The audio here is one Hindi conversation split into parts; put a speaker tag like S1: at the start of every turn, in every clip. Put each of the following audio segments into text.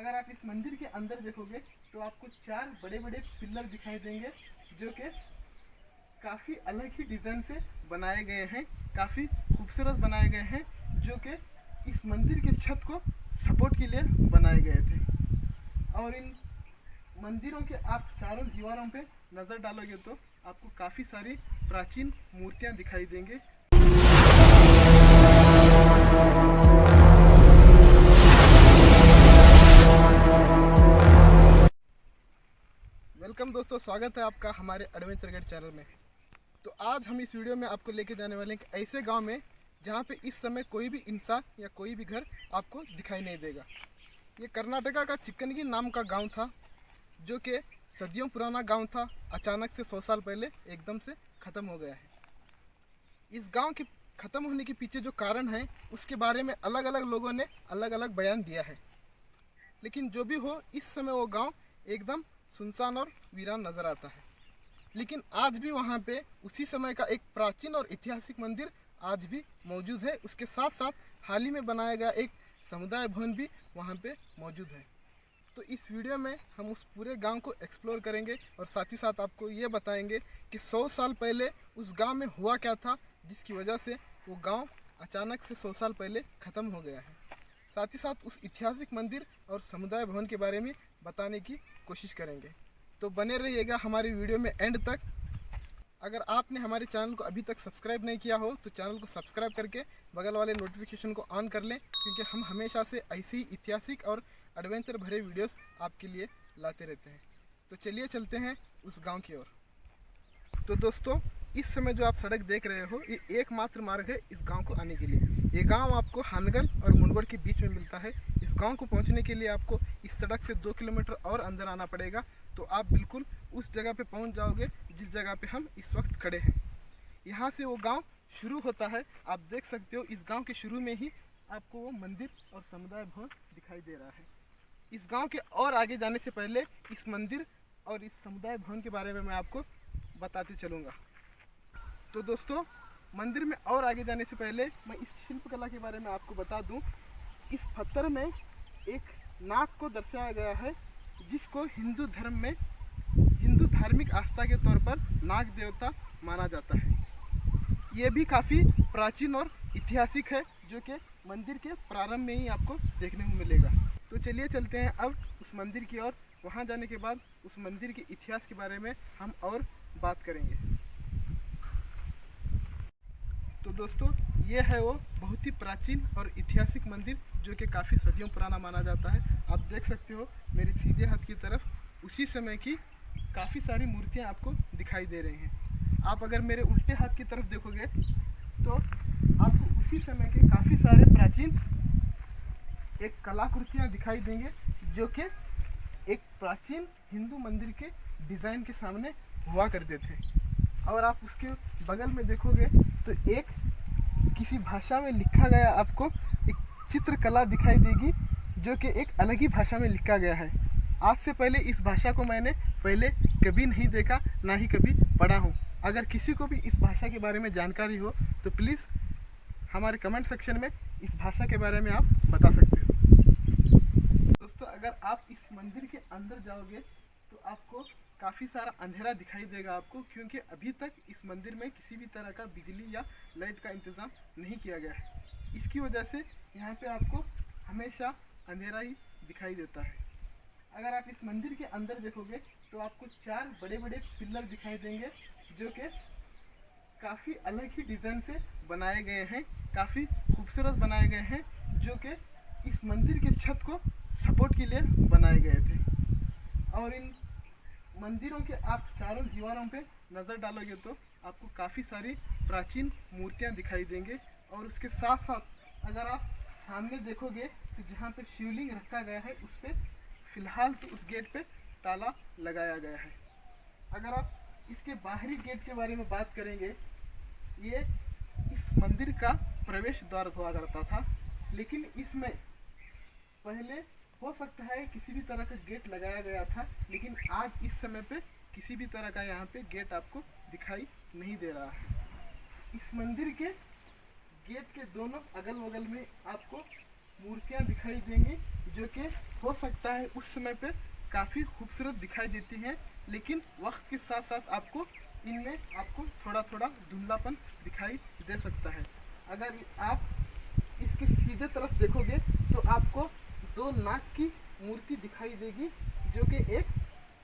S1: अगर आप इस मंदिर के अंदर देखोगे तो आपको 4 बड़े बड़े पिलर दिखाई देंगे जो कि काफ़ी अलग ही डिज़ाइन से बनाए गए हैं, काफ़ी खूबसूरत बनाए गए हैं, जो कि इस मंदिर के छत को सपोर्ट के लिए बनाए गए थे। और इन मंदिरों के आप चारों दीवारों पे नज़र डालोगे तो आपको काफ़ी सारी प्राचीन मूर्तियां दिखाई देंगे। वेलकम दोस्तों, स्वागत है आपका हमारे एडवेंचर गाइड चैनल में। तो आज हम इस वीडियो में आपको लेके जाने वाले हैं ऐसे गांव में जहां पे इस समय कोई भी इंसान या कोई भी घर आपको दिखाई नहीं देगा। ये कर्नाटका का चिक्कनगी नाम का गांव था, जो कि सदियों पुराना गांव था। अचानक से 100 साल पहले एकदम से ख़त्म हो गया है। इस गांव के ख़त्म होने के पीछे जो कारण है उसके बारे में अलग अलग लोगों ने अलग अलग बयान दिया है, लेकिन जो भी हो इस समय वो गांव एकदम सुनसान और वीरान नज़र आता है। लेकिन आज भी वहाँ पे उसी समय का एक प्राचीन और ऐतिहासिक मंदिर आज भी मौजूद है। उसके साथ साथ हाल ही में बनाया गया एक समुदाय भवन भी वहाँ पे मौजूद है। तो इस वीडियो में हम उस पूरे गांव को एक्सप्लोर करेंगे और साथ ही साथ आपको ये बताएंगे कि 100 साल पहले उस गांव में हुआ क्या था, जिसकी वजह से वो गांव अचानक से 100 साल पहले ख़त्म हो गया है। साथ ही साथ उस ऐतिहासिक मंदिर और समुदाय भवन के बारे में बताने की कोशिश करेंगे। तो बने रहिएगा हमारी वीडियो में एंड तक। अगर आपने हमारे चैनल को अभी तक सब्सक्राइब नहीं किया हो तो चैनल को सब्सक्राइब करके बगल वाले नोटिफिकेशन को ऑन कर लें, क्योंकि हम हमेशा से ऐसी ही ऐतिहासिक और एडवेंचर भरे वीडियोस आपके लिए लाते रहते हैं। तो चलिए चलते हैं उस गांव की ओर। तो दोस्तों, इस समय जो आप सड़क देख रहे हो ये एकमात्र मार्ग है इस गांव को आने के लिए। ये गांव आपको हानगल और मुनगढ़ के बीच में मिलता है। इस गांव को पहुंचने के लिए आपको इस सड़क से 2 किलोमीटर और अंदर आना पड़ेगा, तो आप बिल्कुल उस जगह पे पहुंच जाओगे जिस जगह पे हम इस वक्त खड़े हैं। यहाँ से वो गांव शुरू होता है। आप देख सकते हो इस गांव के शुरू में ही आपको वो मंदिर और समुदाय भवन दिखाई दे रहा है। इस गांव के और आगे जाने से पहले इस मंदिर और इस समुदाय भवन के बारे में मैं आपको बताते चलूँगा। तो दोस्तों, मंदिर में और आगे जाने से पहले मैं इस शिल्पकला के बारे में आपको बता दूं। इस पत्थर में एक नाग को दर्शाया गया है, जिसको हिंदू धर्म में हिंदू धार्मिक आस्था के तौर पर नाग देवता माना जाता है। ये भी काफ़ी प्राचीन और ऐतिहासिक है, जो कि मंदिर के प्रारंभ में ही आपको देखने को मिलेगा। तो चलिए चलते हैं अब उस मंदिर की ओर। वहाँ जाने के बाद उस मंदिर के इतिहास के बारे में हम और बात करेंगे। तो दोस्तों, ये है वो बहुत ही प्राचीन और ऐतिहासिक मंदिर, जो कि काफ़ी सदियों पुराना माना जाता है। आप देख सकते हो मेरे सीधे हाथ की तरफ उसी समय की काफ़ी सारी मूर्तियाँ आपको दिखाई दे रही हैं। आप अगर मेरे उल्टे हाथ की तरफ देखोगे तो आपको उसी समय के काफ़ी सारे प्राचीन एक कलाकृतियाँ दिखाई देंगे, जो कि एक प्राचीन हिंदू मंदिर के डिज़ाइन के सामने हुआ करते थे। और आप उसके बगल में देखोगे तो एक किसी भाषा में लिखा गया आपको एक चित्रकला दिखाई देगी, जो कि एक अलग ही भाषा में लिखा गया है। आज से पहले इस भाषा को मैंने पहले कभी नहीं देखा, ना ही कभी पढ़ा हूँ। अगर किसी को भी इस भाषा के बारे में जानकारी हो तो प्लीज़ हमारे कमेंट सेक्शन में इस भाषा के बारे में आप बता सकते हो। दोस्तों, अगर आप इस मंदिर के अंदर जाओगे तो आपको काफ़ी सारा अंधेरा दिखाई देगा आपको, क्योंकि अभी तक इस मंदिर में किसी भी तरह का बिजली या लाइट का इंतज़ाम नहीं किया गया है। इसकी वजह से यहाँ पे आपको हमेशा अंधेरा ही दिखाई देता है। अगर आप इस मंदिर के अंदर देखोगे तो आपको 4 बड़े बड़े पिलर दिखाई देंगे, जो कि काफ़ी अलग ही डिज़ाइन से बनाए गए हैं, काफ़ी खूबसूरत बनाए गए हैं, जो कि इस मंदिर के छत को सपोर्ट के लिए बनाए गए थे। और इन मंदिरों के आप चारों दीवारों पे नज़र डालोगे तो आपको काफ़ी सारी प्राचीन मूर्तियां दिखाई देंगे। और उसके साथ साथ अगर आप सामने देखोगे तो जहाँ पे शिवलिंग रखा गया है उस पर फ़िलहाल तो उस गेट पे ताला लगाया गया है। अगर आप इसके बाहरी गेट के बारे में बात करेंगे, ये इस मंदिर का प्रवेश द्वार हुआ करता था, लेकिन इसमें पहले हो सकता है किसी भी तरह का गेट लगाया गया था, लेकिन आज इस समय पे किसी भी तरह का यहाँ पे गेट आपको दिखाई नहीं दे रहा है। इस मंदिर के गेट के दोनों अगल बगल में आपको मूर्तियाँ दिखाई देंगी, जो कि हो सकता है उस समय पे काफ़ी खूबसूरत दिखाई देती हैं, लेकिन वक्त के साथ साथ आपको इनमें आपको थोड़ा थोड़ा धुंधलापन दिखाई दे सकता है। अगर आप इसके सीधे तरफ देखोगे तो आपको दो नाग की मूर्ति दिखाई देगी, जो कि एक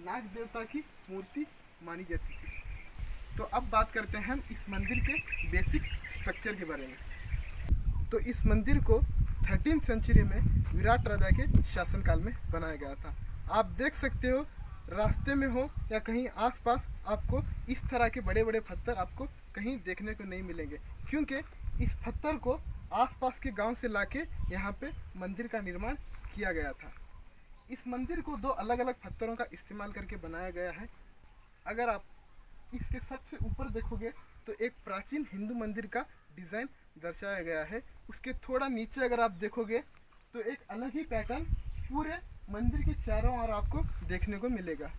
S1: नाग देवता की मूर्ति मानी जाती थी। तो अब बात करते हैं हम इस मंदिर के बेसिक स्ट्रक्चर के बारे में। तो इस मंदिर को 13वीं सेंचुरी में विराट राजा के शासनकाल में बनाया गया था। आप देख सकते हो रास्ते में हो या कहीं आसपास आपको इस तरह के बड़े बड़े पत्थर आपको कहीं देखने को नहीं मिलेंगे, क्योंकि इस पत्थर को आसपास के गांव से लाके यहाँ पे मंदिर का निर्माण किया गया था। इस मंदिर को दो अलग अलग पत्थरों का इस्तेमाल करके बनाया गया है। अगर आप इसके सबसे ऊपर देखोगे तो एक प्राचीन हिंदू मंदिर का डिज़ाइन दर्शाया गया है। उसके थोड़ा नीचे अगर आप देखोगे तो एक अलग ही पैटर्न पूरे मंदिर के चारों ओर आपको देखने को मिलेगा।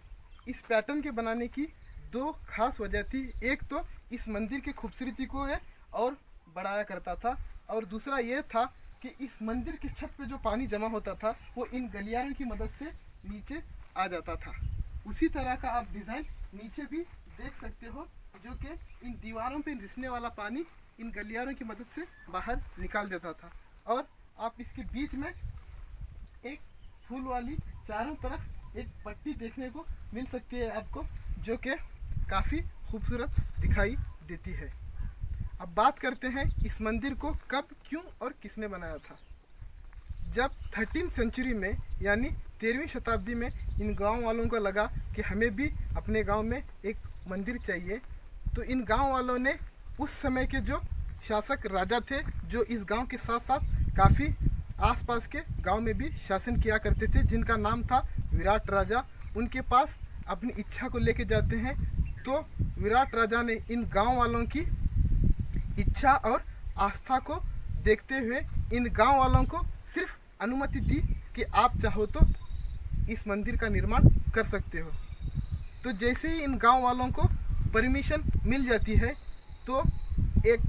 S1: इस पैटर्न के बनाने की दो खास वजह थी। एक तो इस मंदिर की खूबसूरती को ये और बढ़ाया करता था, और दूसरा ये था कि इस मंदिर की छत पे जो पानी जमा होता था वो इन गलियारों की मदद से नीचे आ जाता था। उसी तरह का आप डिज़ाइन नीचे भी देख सकते हो, जो कि इन दीवारों पे रिसने वाला पानी इन गलियारों की मदद से बाहर निकाल देता था। और आप इसके बीच में एक फूल वाली चारों तरफ एक पट्टी देखने को मिल सकती है आपको, जो कि काफ़ी खूबसूरत दिखाई देती है। अब बात करते हैं इस मंदिर को कब, क्यों और किसने बनाया था। जब 13वीं सेंचुरी में यानी 13वीं शताब्दी में इन गांव वालों को लगा कि हमें भी अपने गांव में एक मंदिर चाहिए, तो इन गांव वालों ने उस समय के जो शासक राजा थे, जो इस गांव के साथ साथ काफ़ी आसपास के गांव में भी शासन किया करते थे, जिनका नाम था विराट राजा, उनके पास अपनी इच्छा को लेके जाते हैं। तो विराट राजा ने इन गांव वालों की इच्छा और आस्था को देखते हुए इन गांव वालों को सिर्फ अनुमति दी कि आप चाहो तो इस मंदिर का निर्माण कर सकते हो। तो जैसे ही इन गांव वालों को परमिशन मिल जाती है, तो एक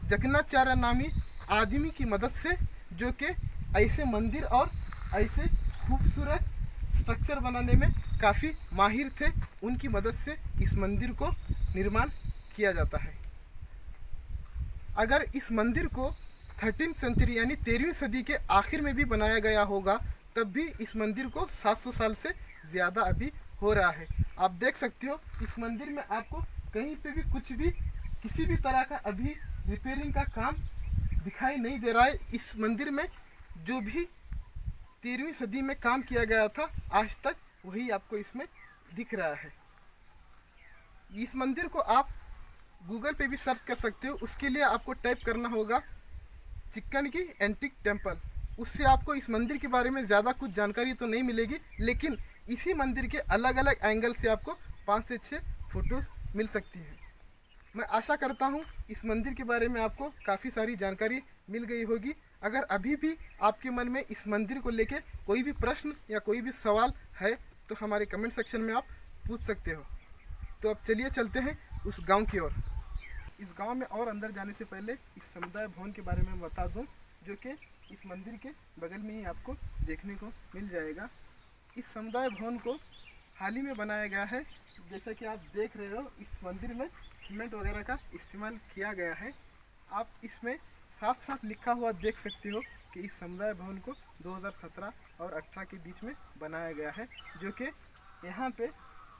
S1: जकनाचार्य नामी आदमी की मदद से, जो कि ऐसे मंदिर और ऐसे खूबसूरत स्ट्रक्चर बनाने में काफ़ी माहिर थे, उनकी मदद से इस मंदिर को निर्माण किया जाता है। अगर इस मंदिर को 13वीं सेंचुरी यानी 13वीं सदी के आखिर में भी बनाया गया होगा, तब भी इस मंदिर को 700 साल से ज़्यादा अभी हो रहा है। आप देख सकते हो इस मंदिर में आपको कहीं पे भी कुछ भी किसी भी तरह का अभी रिपेयरिंग का काम दिखाई नहीं दे रहा है। इस मंदिर में जो भी 13वीं सदी में काम किया गया था आज तक वही आपको इसमें दिख रहा है। इस मंदिर को आप गूगल पे भी सर्च कर सकते हो। उसके लिए आपको टाइप करना होगा चिक्कन की एंटिक टेम्पल। उससे आपको इस मंदिर के बारे में ज़्यादा कुछ जानकारी तो नहीं मिलेगी, लेकिन इसी मंदिर के अलग अलग एंगल से आपको 5 से 6 फोटोज़ मिल सकती हैं। मैं आशा करता हूँ इस मंदिर के बारे में आपको काफ़ी सारी जानकारी मिल गई होगी। अगर अभी भी आपके मन में इस मंदिर को लेके कोई भी प्रश्न या कोई भी सवाल है तो हमारे कमेंट सेक्शन में आप पूछ सकते हो। तो अब चलिए चलते हैं उस गांव की ओर। इस गांव में और अंदर जाने से पहले इस समुदाय भवन के बारे में बता दूं, जो कि इस मंदिर के बगल में ही आपको देखने को मिल जाएगा। इस समुदाय भवन को हाल ही में बनाया गया है। जैसा कि आप देख रहे हो, इस मंदिर में सीमेंट वगैरह का इस्तेमाल किया गया है। आप इसमें साफ साफ लिखा हुआ देख सकते हो कि इस समुदाय भवन को 2017 और 18 के बीच में बनाया गया है, जो कि यहाँ पे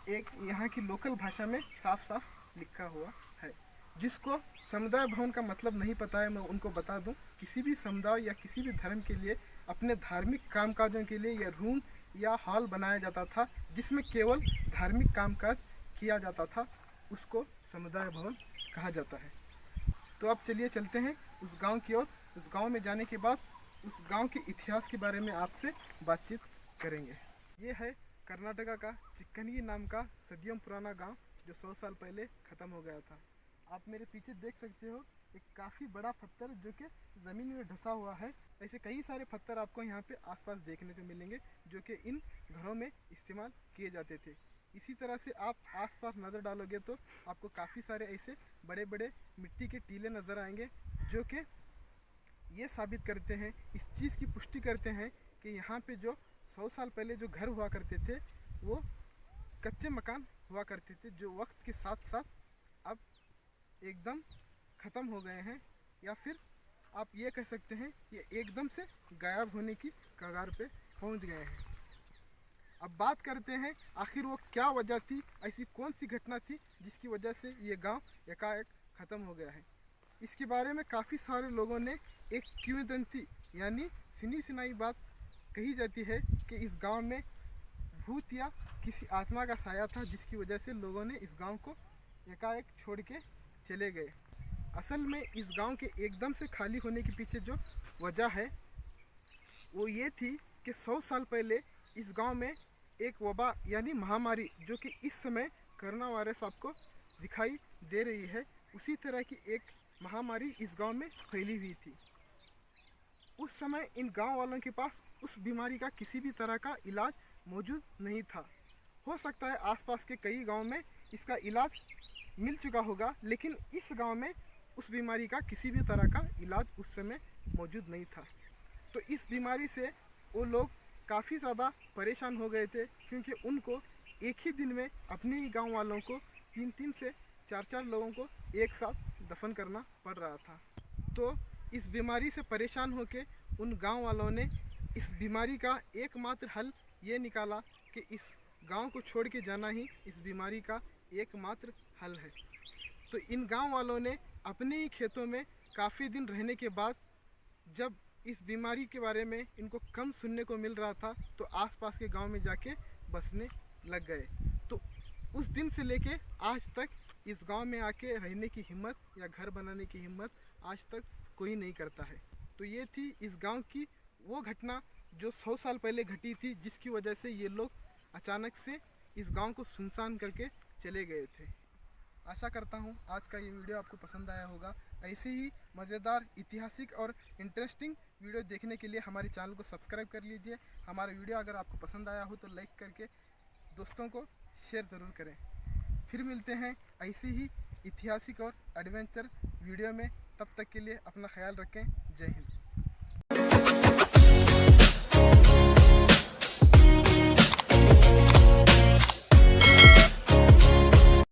S1: एक यहाँ की लोकल भाषा में साफ साफ लिखा हुआ है। जिसको समुदाय भवन का मतलब नहीं पता है, मैं उनको बता दूं, किसी भी समुदाय या किसी भी धर्म के लिए अपने धार्मिक कामकाजों के लिए यह रूम या हॉल बनाया जाता था, जिसमें केवल धार्मिक कामकाज किया जाता था, उसको समुदाय भवन कहा जाता है। तो अब चलिए चलते हैं उस गांव की ओर। उस गांव में जाने के बाद उस गांव के इतिहास के बारे में आपसे बातचीत करेंगे। ये है कर्नाटका का चिक्कनगी नाम का सदियों पुराना गांव, जो 100 साल पहले ख़त्म हो गया था। आप मेरे पीछे देख सकते हो एक काफ़ी बड़ा पत्थर जो कि ज़मीन में धंसा हुआ है। ऐसे कई सारे पत्थर आपको यहाँ पे आसपास देखने को मिलेंगे, जो कि इन घरों में इस्तेमाल किए जाते थे। इसी तरह से आप आसपास नज़र डालोगे तो आपको काफ़ी सारे ऐसे बड़े बड़े मिट्टी के टीले नज़र आएंगे, जो कि ये साबित करते हैं, इस चीज़ की पुष्टि करते हैं कि यहाँ पे जो 100 साल पहले जो घर हुआ करते थे वो कच्चे मकान हुआ करते थे, जो वक्त के साथ साथ अब एकदम ख़त्म हो गए हैं, या फिर आप ये कह सकते हैं ये एकदम से गायब होने की कगार पे पहुंच गए हैं। अब बात करते हैं आखिर वो क्या वजह थी, ऐसी कौन सी घटना थी जिसकी वजह से ये गांव एकाएक ख़त्म हो गया है। इसके बारे में काफ़ी सारे लोगों ने एक किंवदंती यानी सुनी सुनाई बात कही जाती है कि इस गांव में भूत या किसी आत्मा का साया था, जिसकी वजह से लोगों ने इस गांव को एकाएक छोड़ के चले गए। असल में इस गांव के एकदम से खाली होने के पीछे जो वजह है वो ये थी कि 100 साल पहले इस गांव में एक वबा यानी महामारी, जो कि इस समय कोरोना वायरस आपको दिखाई दे रही है, उसी तरह की एक महामारी इस गांव में फैली हुई थी। उस समय इन गांव वालों के पास उस बीमारी का किसी भी तरह का इलाज मौजूद नहीं था। हो सकता है आसपास के कई गांव में इसका इलाज मिल चुका होगा, लेकिन इस गांव में उस बीमारी का किसी भी तरह का इलाज उस समय मौजूद नहीं था। तो इस बीमारी से वो लोग काफ़ी ज़्यादा परेशान हो गए थे, क्योंकि उनको एक ही दिन में अपने ही गांव वालों को 3-3 से 4-4 लोगों को एक साथ दफन करना पड़ रहा था। तो इस बीमारी से परेशान होकर उन गांव वालों ने इस बीमारी का एकमात्र हल ये निकाला कि इस गांव को छोड़ के जाना ही इस बीमारी का एकमात्र हल है। तो इन गांव वालों ने अपने ही खेतों में काफ़ी दिन रहने के बाद जब इस बीमारी के बारे में इनको कम सुनने को मिल रहा था, तो आसपास के गांव में जाके बसने लग गए। तो उस दिन से लेके आज तक इस गांव में आके रहने की हिम्मत या घर बनाने की हिम्मत आज तक कोई नहीं करता है। तो ये थी इस गांव की वो घटना जो 100 साल पहले घटी थी, जिसकी वजह से ये लोग अचानक से इस गांव को सुनसान करके चले गए थे। आशा करता हूँ आज का ये वीडियो आपको पसंद आया होगा। ऐसे ही मज़ेदार, ऐतिहासिक और इंटरेस्टिंग वीडियो देखने के लिए हमारे चैनल को सब्सक्राइब कर लीजिए। हमारा वीडियो अगर आपको पसंद आया हो तो लाइक करके दोस्तों को शेयर ज़रूर करें। फिर मिलते हैं ऐसे ही ऐतिहासिक और एडवेंचर वीडियो में। तब तक के लिए अपना ख्याल रखें। जय हिंद।